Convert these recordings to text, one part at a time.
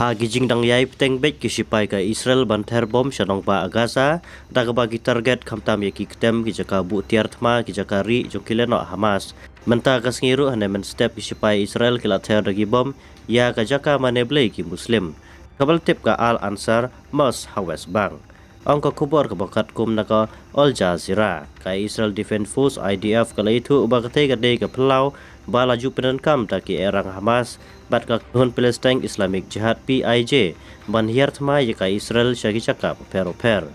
Ha gijing dang yai peteng bet kisipai ka Israel banter bom shanong ba Gaza daga bagi target kamtam yaki ketem kijaka bu tiar thma kijaka ri jokileno Hamas menta kasngiru hane men step kisipai Israel kila ter dagi bom ya kajaka maneblei ki muslim kabal tip ka Al Ansar Mos Hawes Bang angka kubor kebakat kum naka Al Jazeera ka Israel Defense Force IDF kala itu ubakate gade ke pelau ba laju penenkam taki erang Hamas bat ka Kun Palestine Islamic Jihad PIJ ban hiar thma ka Israel shagi chaka per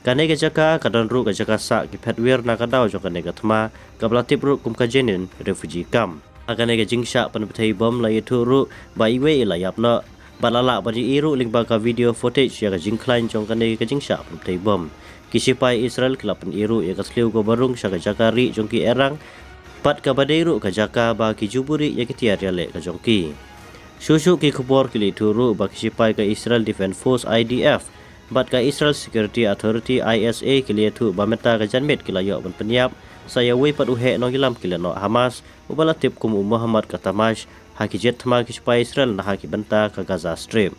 kane ke jaka kadon ru ka jaka sa ki phetwir na ka daw jo kane ka thma kabla tip ru kum ka jenin refugee camp akane ke jingsha pan bthei bom la itu ru ba iwe ila yapna balala bani iru lingba ka video footage ya ka jingklain jong kane ke jingsha pan bthei bom kisipai Israel klapan iru ya ka sliu go barung shaka jaka ri jong ki erang pat ka badairu ka jaka ba ki juburi ya kitiar ya le ka jongki shushu ki khubor ki turu ba kisipai ka Israel Defense Force IDF bat ka Israel Security Authority ISA ki tu ba meta ka janmet ki layo ban penyap saya we pat uhe no gilam ki no Hamas ubala tip kum Muhammad ka tamash haki jet thma kisipai Israel na haki banta ka Gaza Strip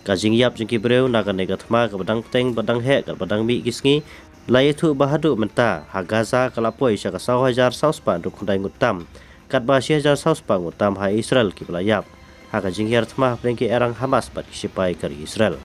ka jingyap jengki breu na ka nega thma ka badang teng badang he ka badang mi kisngi lai thu bahadu menta ha Gaza kalapoi saka 1,000 sauspa duk khundai ngutam kat ba 1,000 sauspa ngutam ha Israel ki belayap ha ka jinghiar thma prengki erang Hamas bat kisipai kari Israel